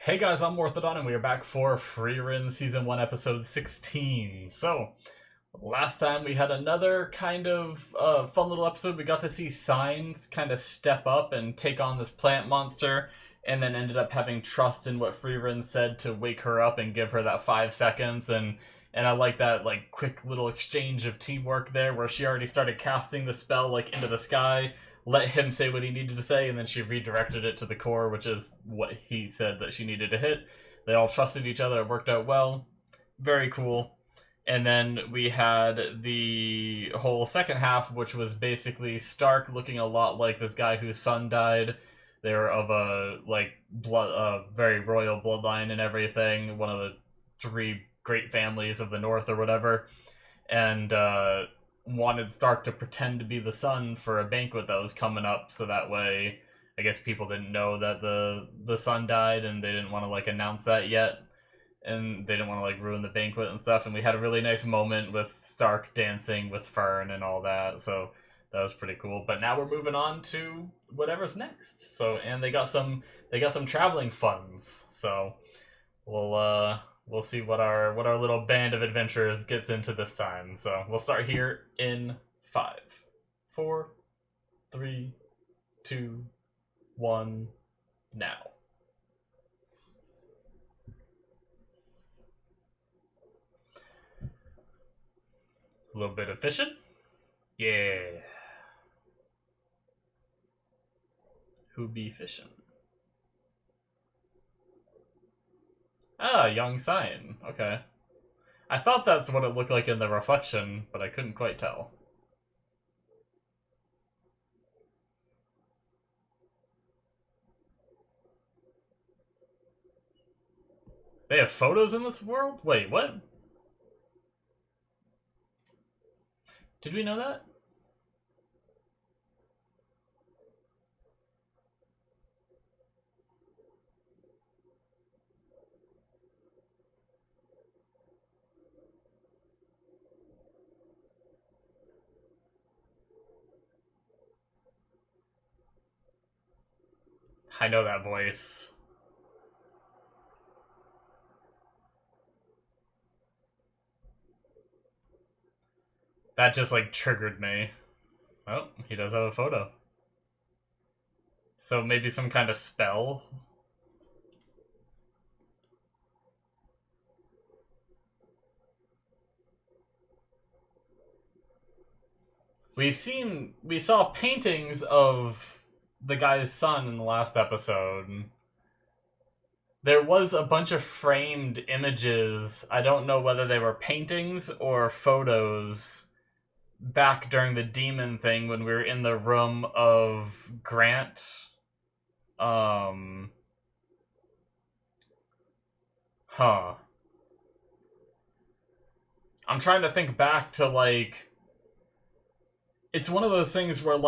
Hey guys, I'm Morthadon, and we are back for Frieren Season 1, Episode 16. So, last time we had another kind of fun little episode. We got to see Signs kind of step up and take on this plant monster, and then ended up having trust in what Frieren said to wake her up and give her that 5 seconds, and I like that quick little exchange of teamwork there where she already started casting the spell into the sky, let him say what he needed to say, and then she redirected it to the core, which is what he said that she needed to hit. They all trusted each other. It worked out well. Very cool. And then we had the whole second half, which was basically Stark looking a lot like this guy whose son died. They were of a very royal bloodline and everything. One of the three great families of the North or whatever. And wanted Stark to pretend to be the son for a banquet that was coming up, so that way I guess people didn't know that the son died, and they didn't want to announce that yet, and they didn't want to ruin the banquet and stuff. And we had a really nice moment with Stark dancing with Frieren and all that, so that was pretty cool. But now we're moving on to whatever's next. So, and they got some traveling funds, so we'll see what our little band of adventurers gets into this time. So we'll start here in 5, 4, 3, 2, 1, now. A little bit of fishing. Yeah. Who be fishing? Ah, young Sign. Okay. I thought that's what it looked like in the reflection, but I couldn't quite tell. They have photos in this world? Wait, what? Did we know that? I know that voice. That just triggered me. Oh, he does have a photo. So maybe some kind of spell? We saw paintings of the guy's son in the last episode. There was a bunch of framed images. I don't know whether they were paintings or photos back during the demon thing when we were in the room of Grant. Huh. I'm trying to think back to it's one of those things where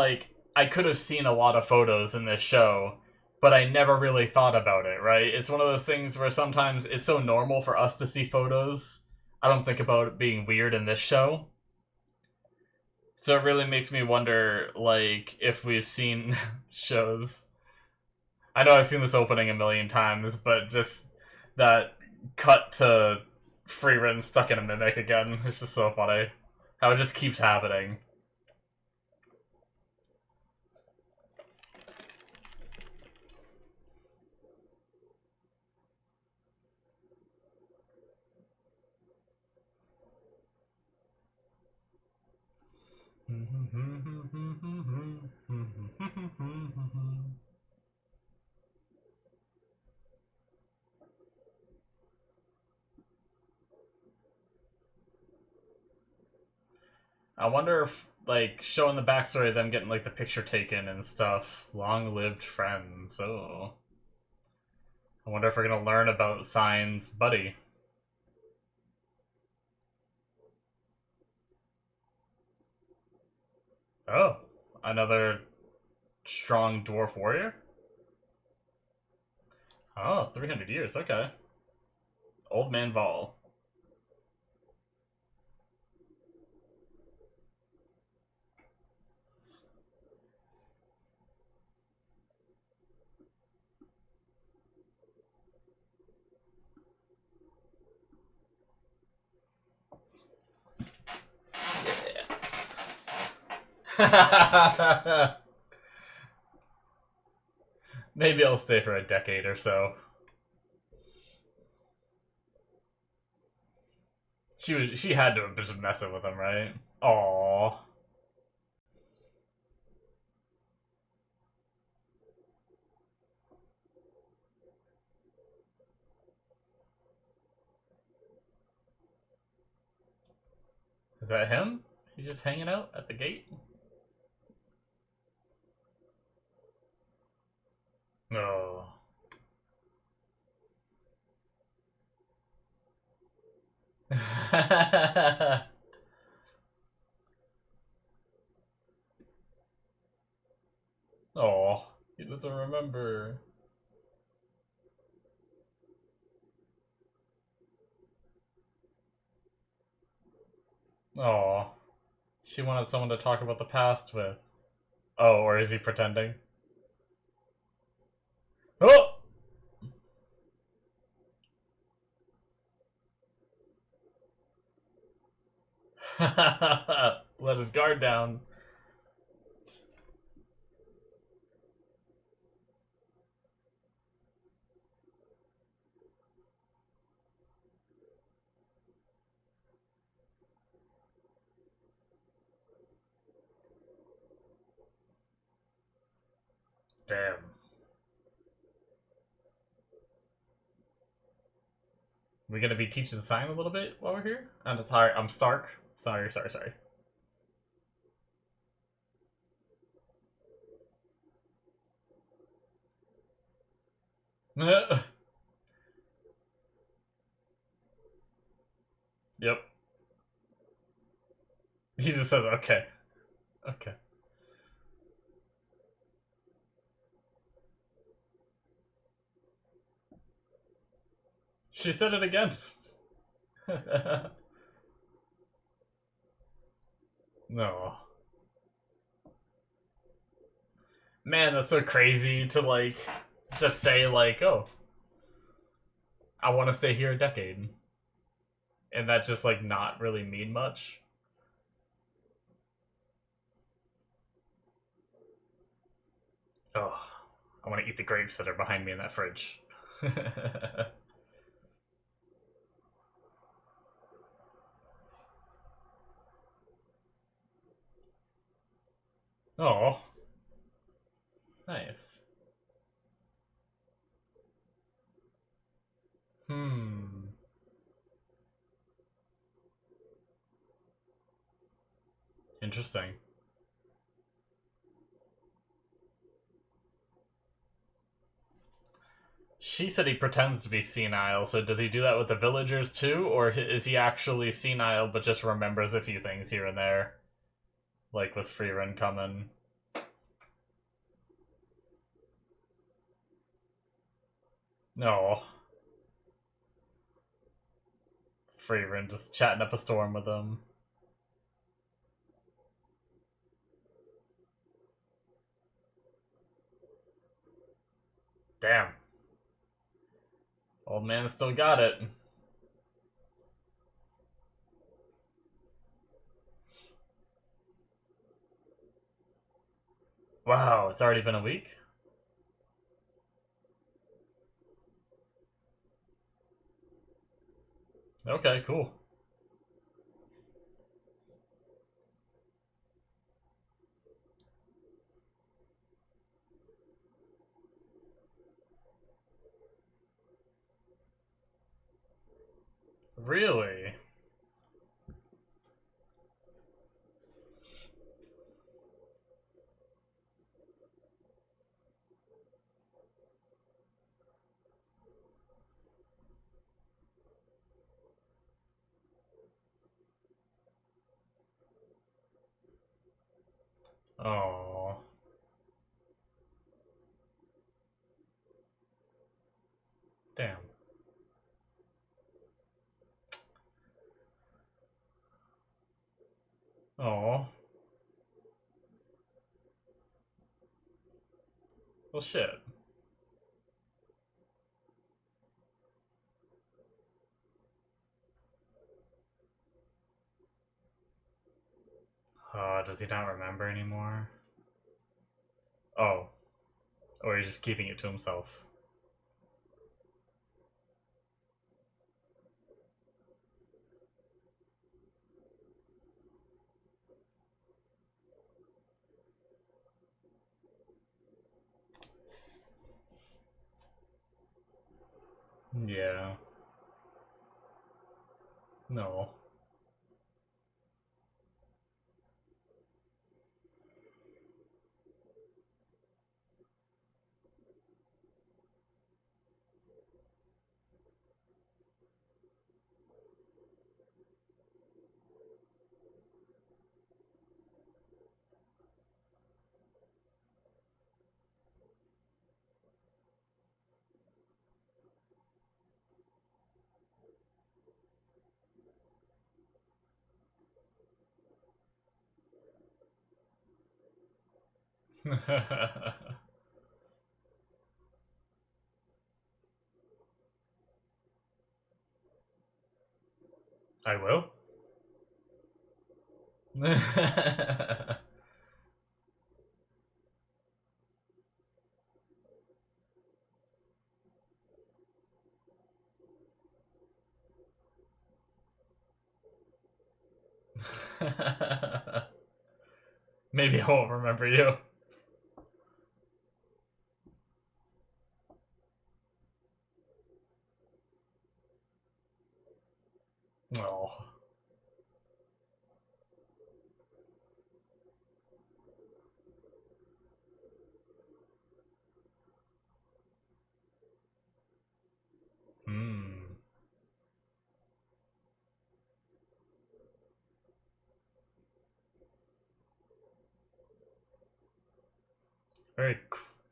I could have seen a lot of photos in this show, but I never really thought about it, right? It's one of those things where sometimes it's so normal for us to see photos, I don't think about it being weird in this show. So it really makes me wonder, if we've seen shows. I know I've seen this opening a million times, but just that cut to Frieren stuck in a mimic again, it's just so funny. How it just keeps happening. I wonder if, showing the backstory of them getting, the picture taken and stuff. Long-lived friends. Oh. I wonder if we're gonna learn about Sign's buddy. Oh. Another strong dwarf warrior? Oh, 300 years. Okay. Old Man Vol. Maybe I'll stay for a decade or so. She had to have been messing with him, right? Aww. Is that him? He's just hanging out at the gate? No. Oh, he doesn't remember. Oh, she wanted someone to talk about the past with. Oh, or is he pretending? Oh! Let his guard down. Damn. We gonna be teaching sign a little bit while we're here? I'm sorry, I'm Stark. Sorry. Yep. He just says, okay. Okay. She said it again. No. Man, that's so crazy to, like, just say, like, oh, I want to stay here a decade. And that just, like, not really mean much. Oh, I want to eat the grapes that are behind me in that fridge. Oh, nice. Hmm. Interesting. She said he pretends to be senile, so does he do that with the villagers too? Or is he actually senile but just remembers a few things here and there? Like with Frieren coming. No. Frieren just chatting up a storm with him. Damn. Old man still got it. Wow, it's already been a week? Okay, cool. Really? Oh, damn. Oh, well, shit. Does he not remember anymore? Oh. Or he's just keeping it to himself. Yeah. No. I will. Maybe I won't remember you. Oh. Hmm. Very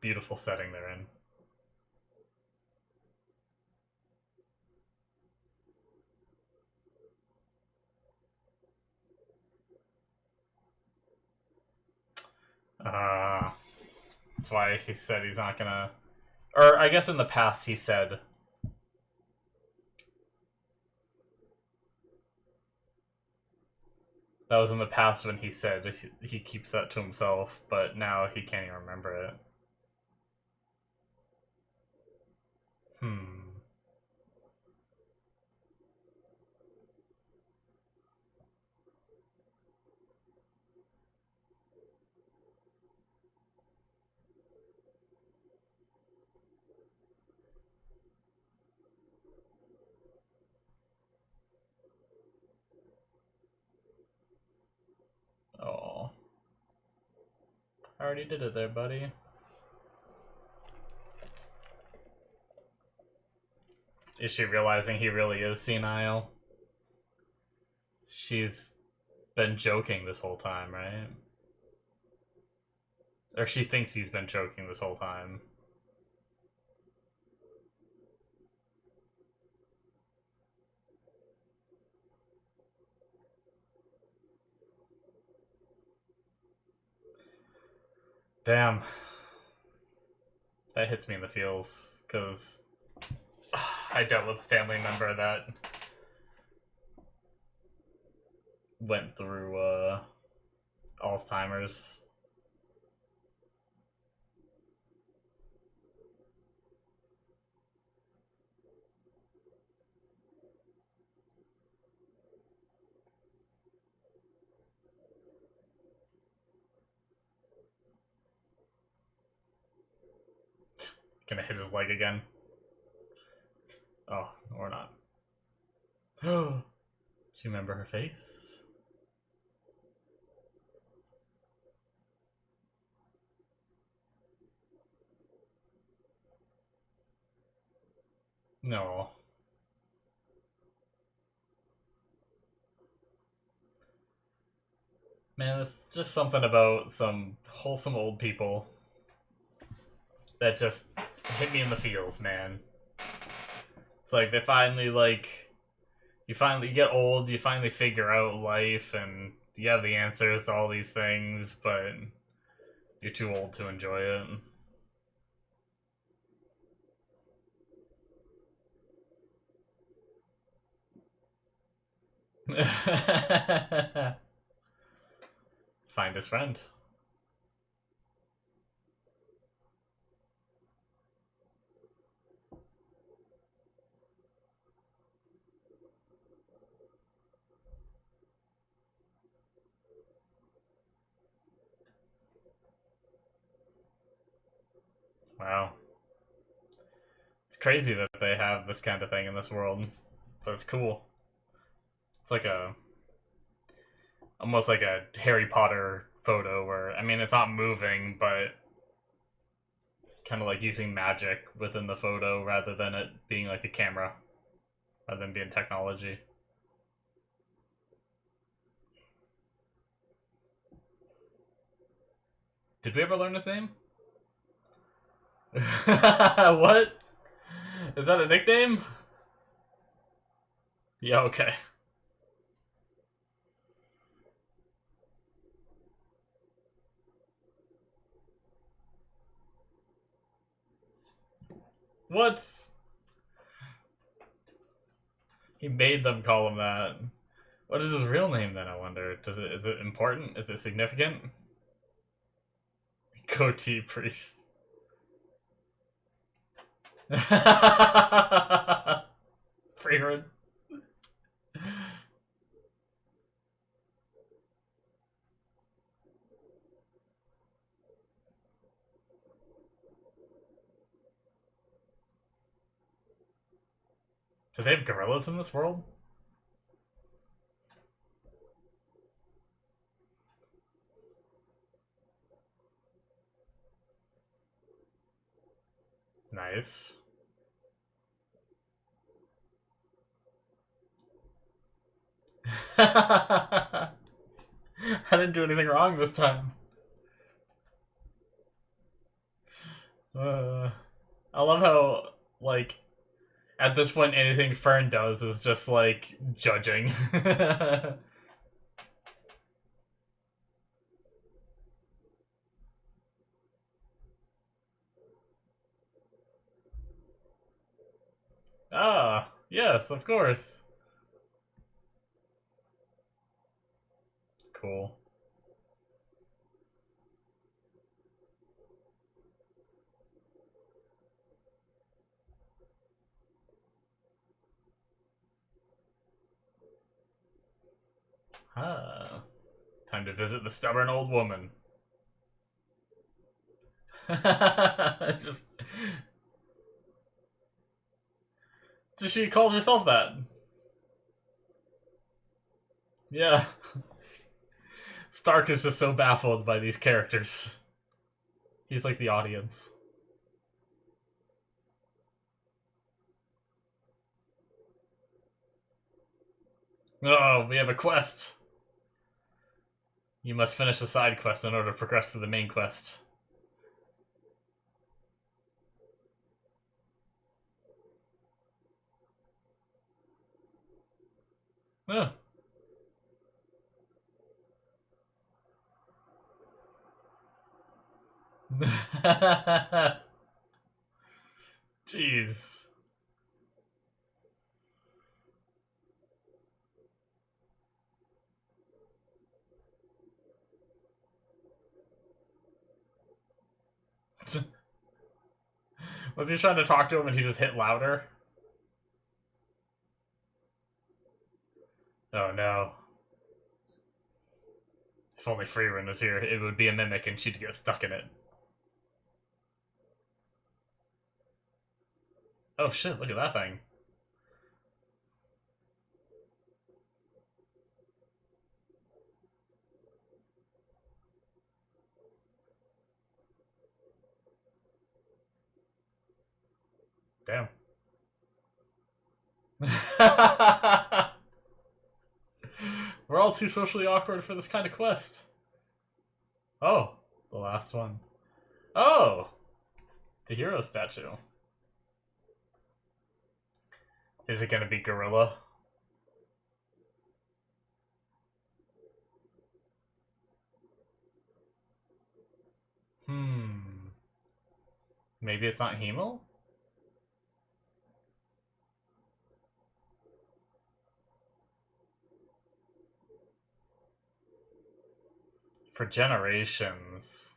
beautiful setting they're in. That's why he said he's not gonna. Or I guess in the past he said. That was in the past when he said he keeps that to himself, but now he can't even remember it. Hmm. Oh. I already did it there, buddy. Is she realizing he really is senile? She's been joking this whole time, right? Or she thinks he's been joking this whole time. Damn. That hits me in the feels, because I dealt with a family member that went through Alzheimer's. Gonna hit his leg again. Oh, or not. Do you remember her face? No. Man, it's just something about some wholesome old people that just hit me in the feels, man. It's like they finally, you finally get old, you finally figure out life, and you have the answers to all these things, but you're too old to enjoy it. Find his friend. Wow. It's crazy that they have this kind of thing in this world, but it's cool. It's like almost like a Harry Potter photo where, I mean, it's not moving, but kind of like using magic within the photo rather than it being like a camera, rather than being technology. Did we ever learn his name? What? Is that a nickname? Yeah, okay. What? He made them call him that. What is his real name then, I wonder? Is it important? Is it significant? Goatee priest. Frieren. Do they have gorillas in this world? Nice. I didn't do anything wrong this time. I love how, like, at this point, anything Fern does is just, like, judging. Ah, yes, of course. Cool. Ah. Time to visit the stubborn old woman. Just... She calls herself that. Yeah. Stark is just so baffled by these characters. He's like the audience. Oh, we have a quest. You must finish the side quest in order to progress to the main quest. Oh. Jeez. Was he trying to talk to him and he just hit louder? Oh no. If only Frieren was here, it would be a mimic and she'd get stuck in it. Oh shit, look at that thing. Damn. We're all too socially awkward for this kind of quest. Oh, the last one. Oh! The hero statue. Is it gonna be gorilla? Hmm. Maybe it's not Hemo? For generations.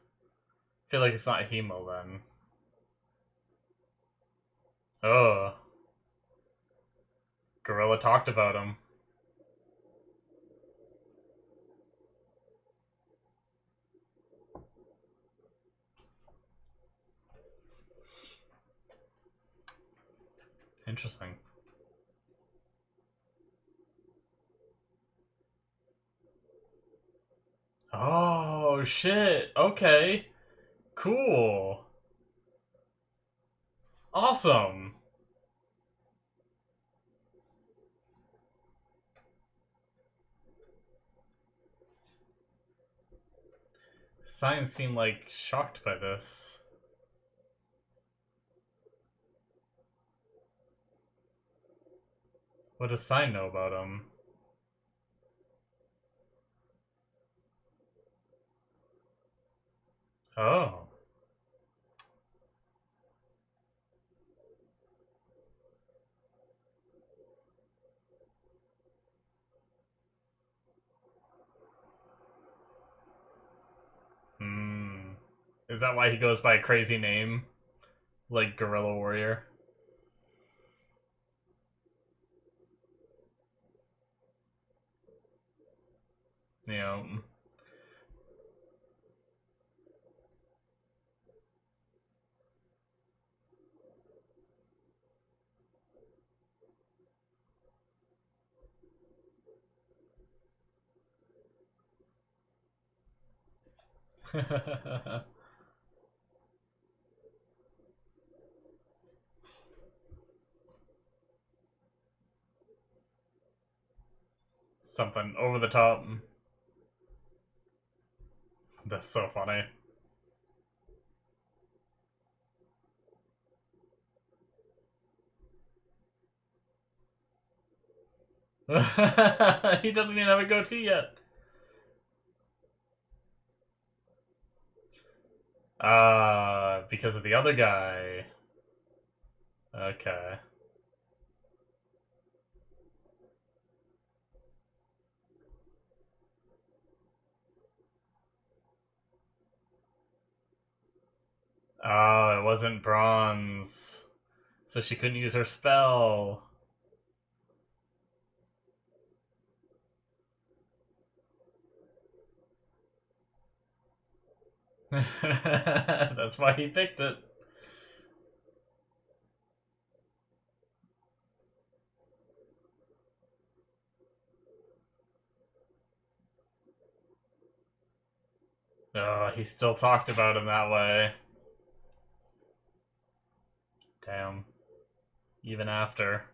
I feel like it's not Hemo then. Oh. Gorilla talked about him. Interesting. Oh, shit. Okay. Cool. Awesome. Science seemed like shocked by this. What does Sign know about him? Oh. Hmm. Is that why he goes by a crazy name? Like Gorilla Warrior? You know. Something over the top. That's so funny. He doesn't even have a goatee yet. Because of the other guy. Okay. Oh, it wasn't bronze. So she couldn't use her spell. That's why he picked it. Oh, he still talked about him that way. Damn. Even after.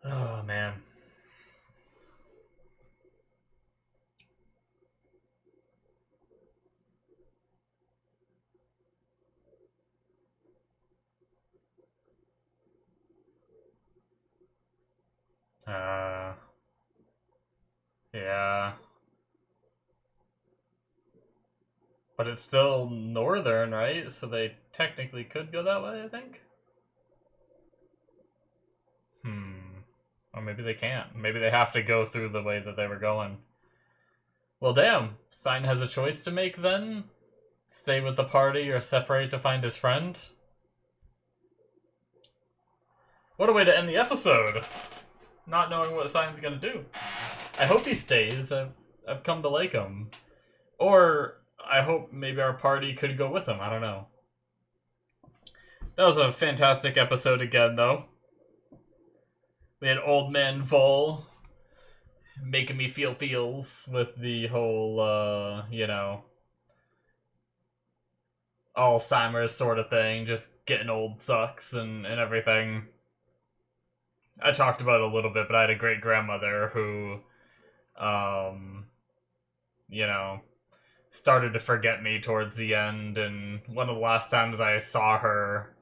Oh, man. Yeah. But it's still northern, right? So they technically could go that way, I think? Or maybe they can't. Maybe they have to go through the way that they were going. Well, damn. Sign has a choice to make then? Stay with the party or separate to find his friend? What a way to end the episode! Not knowing what Sign's gonna do. I hope he stays. I've come to like him. Or I hope maybe our party could go with him. I don't know. That was a fantastic episode again, though. We had Old Man Vol making me feel feels with the whole, Alzheimer's sort of thing. Just getting old sucks and everything. I talked about it a little bit, but I had a great grandmother who, started to forget me towards the end, and one of the last times I saw her,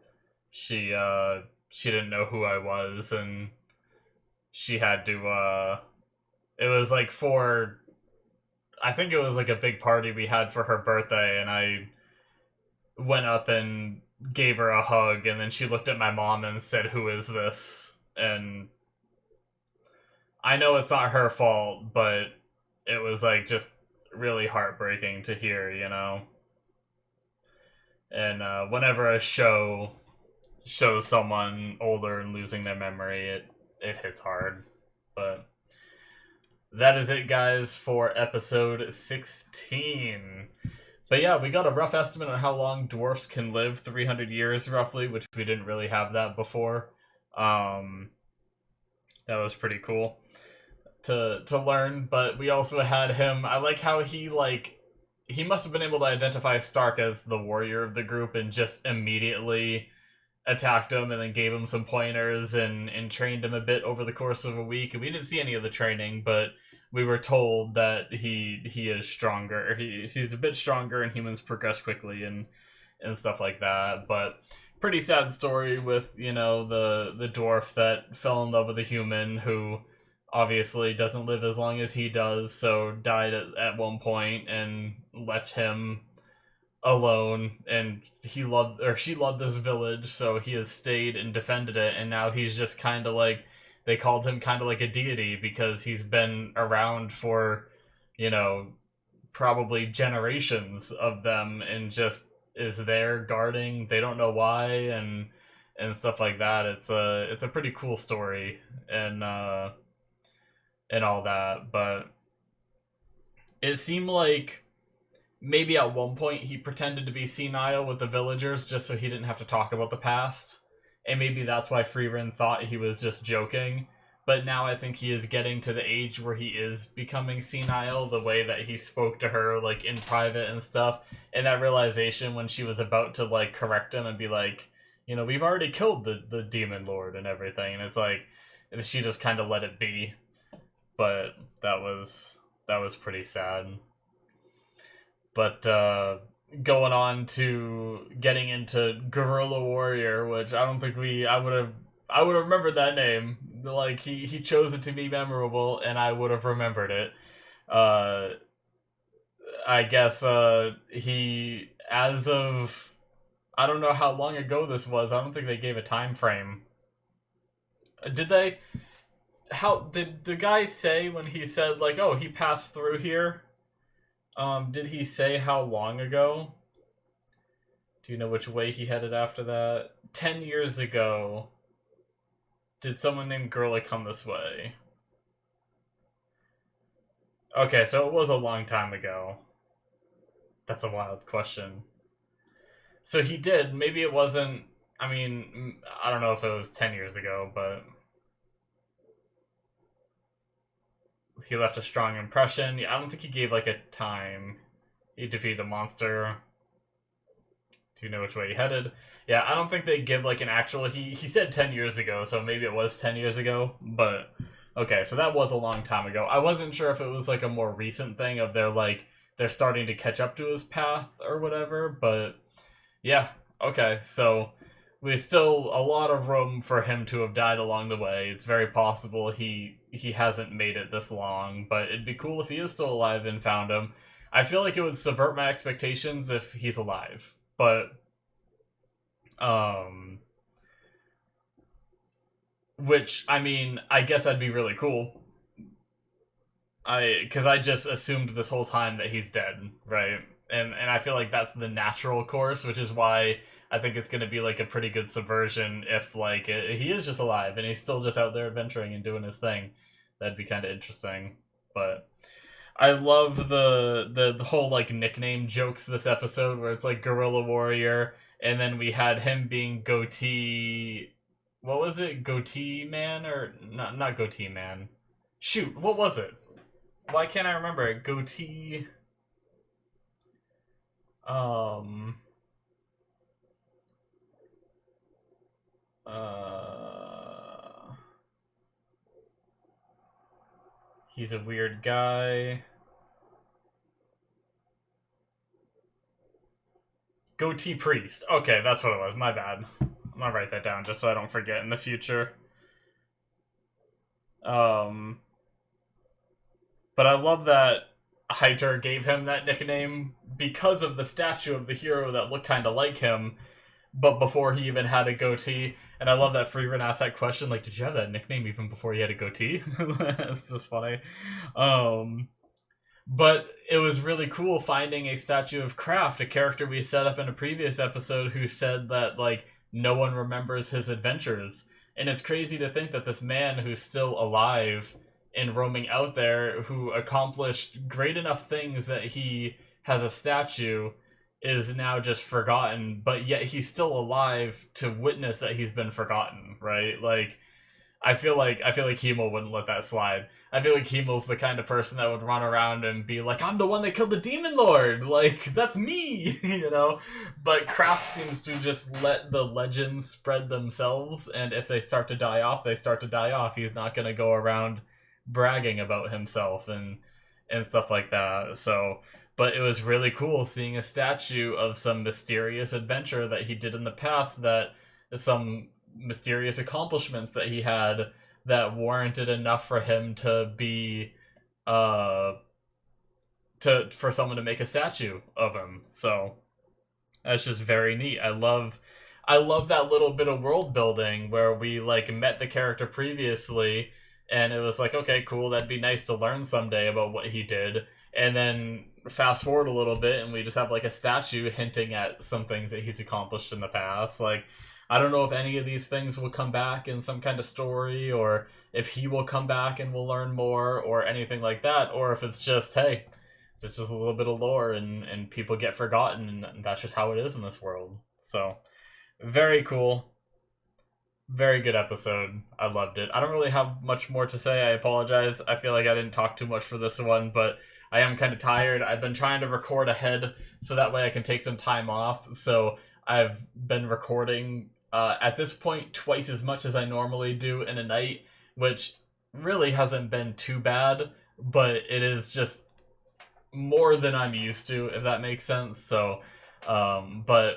she didn't know who I was, and she had to, it was like I think it was like a big party we had for her birthday, and I went up and gave her a hug, and then she looked at my mom and said, "Who is this?" And I know it's not her fault, but it was like just really heartbreaking to hear, you know? And whenever a show shows someone older and losing their memory, it hits hard. But that is it, guys, for episode 16. But yeah, we got a rough estimate on how long dwarfs can live, 300 years roughly, which we didn't really have that before. That was pretty cool to learn, but we also had him. I like how he must have been able to identify Stark as the warrior of the group and just immediately attacked him and then gave him some pointers and trained him a bit over the course of a week. And we didn't see any of the training, but we were told that he is stronger. He's a bit stronger, and humans progress quickly and stuff like that. But pretty sad story with, you know, the dwarf that fell in love with a human who obviously doesn't live as long as he does, so died at one point and left him alone. And she loved this village, so he has stayed and defended it, and now he's just kind of like, they called him kind of like a deity because he's been around for, you know, probably generations of them, and just is there guarding. They don't know why, and stuff like that. It's a pretty cool story, and all that. But it seemed like maybe at one point he pretended to be senile with the villagers just so he didn't have to talk about the past. And maybe that's why Frieren thought he was just joking. But now I think he is getting to the age where he is becoming senile, the way that he spoke to her, like, in private and stuff. And that realization when she was about to, like, correct him and be like, you know, we've already killed the demon lord and everything. And it's like, she just kind of let it be. But that was pretty sad. But going on to getting into Guerrilla Warrior, which I don't think I would have remembered that name. Like, he chose it to be memorable, and I would have remembered it. I guess he, as of, I don't know how long ago this was. I don't think they gave a time frame. Did they? How did the guy say when he said, like, oh, he passed through here? Did he say how long ago? Do you know which way he headed after that? 10 years ago, did someone named Gurley come this way? Okay, so it was a long time ago. That's a wild question. So he did. Maybe it wasn't... I mean, I don't know if it was 10 years ago, but... he left a strong impression. I don't think he gave, like, a time. He defeated a monster. Do you know which way he headed? Yeah, I don't think they give, like, an actual... He said 10 years ago, so maybe it was 10 years ago, but... Okay, so that was a long time ago. I wasn't sure if it was, like, a more recent thing of they're starting to catch up to his path or whatever, but... Yeah, okay, so... there's still a lot of room for him to have died along the way. It's very possible he hasn't made it this long, but it'd be cool if he is still alive and found him. I feel like it would subvert my expectations if he's alive, but which, I mean, I guess that'd be really cool. Because I just assumed this whole time that he's dead, right? And I feel like that's the natural course, which is why I think it's going to be, like, a pretty good subversion if, like, he is just alive and he's still just out there adventuring and doing his thing. That'd be kind of interesting. But I love the whole, like, nickname jokes this episode where it's, like, Guerrilla Warrior, and then we had him being Goatee... What was it? Goatee Man? Or... Not Goatee Man. Shoot, what was it? Why can't I remember it? Goatee... He's a weird guy. Goatee Priest. Okay, that's what it was. My bad. I'm gonna write that down just so I don't forget in the future. But I love that Heiter gave him that nickname because of the statue of the hero that looked kind of like him. but before he even had a goatee. And I love that Frieren asked that question, like, did you have that nickname even before you had a goatee? It's just funny. But it was really cool finding a statue of Kraft, a character we set up in a previous episode who said that, like, no one remembers his adventures. And it's crazy to think that this man who's still alive and roaming out there, who accomplished great enough things that he has a statue, is now just forgotten, but yet he's still alive to witness that he's been forgotten, right? Like, I feel like Hemo wouldn't let that slide. I feel like Hemo's the kind of person that would run around and be like, I'm the one that killed the Demon Lord! Like, that's me! You know? But Kraft seems to just let the legends spread themselves, and if they start to die off, they start to die off. He's not gonna go around bragging about himself and stuff like that. So, but it was really cool seeing a statue of some mysterious adventure that he did in the past, that some mysterious accomplishments that he had that warranted enough for him to be for someone to make a statue of him. So that's just very neat. I love that little bit of world building where we like met the character previously and it was like, okay, cool, that'd be nice to learn someday about what he did. And then fast forward a little bit and we just have like a statue hinting at some things that he's accomplished in the past. Like, I don't know if any of these things will come back in some kind of story, or if he will come back and we'll learn more, or anything like that, or if it's just, hey, it's just a little bit of lore and people get forgotten, and that's just how it is in this world. So, very cool. Very good episode. I loved it. I don't really have much more to say. I apologize. I feel like I didn't talk too much for this one, but I am kind of tired. I've been trying to record ahead so that way I can take some time off. So I've been recording at this point twice as much as I normally do in a night, which really hasn't been too bad, but it is just more than I'm used to, if that makes sense. So, but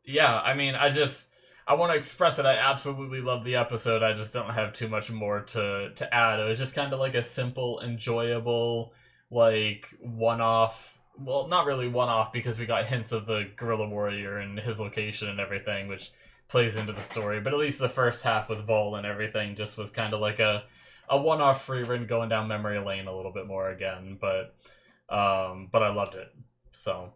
yeah, I mean, I want to express it. I absolutely love the episode. I just don't have too much more to add. It was just kind of like a simple, enjoyable, like, one-off. Well, not really one-off, because we got hints of the Guerrilla Warrior and his location and everything, which plays into the story. But at least the first half with Vol and everything just was kind of like a one-off Frieren going down memory lane a little bit more again. But I loved it. So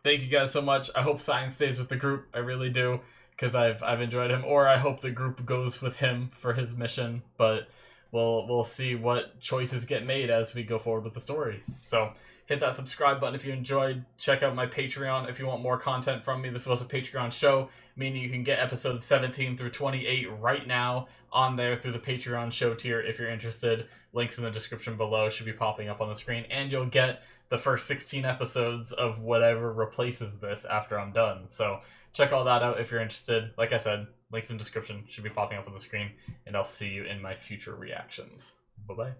thank you guys so much. I hope Sign stays with the group. I really do, because I've enjoyed him. Or I hope the group goes with him for his mission. But we'll see what choices get made as we go forward with the story. So hit that subscribe button if you enjoyed. Check out my Patreon if you want more content from me. This was a Patreon show, meaning you can get episodes 17 through 28 right now on there through the Patreon show tier if you're interested. Links in the description below should be popping up on the screen, and you'll get the first 16 episodes of whatever replaces this after I'm done. So check all that out if you're interested. Like I said, links in the description should be popping up on the screen, and I'll see you in my future reactions. Bye-bye.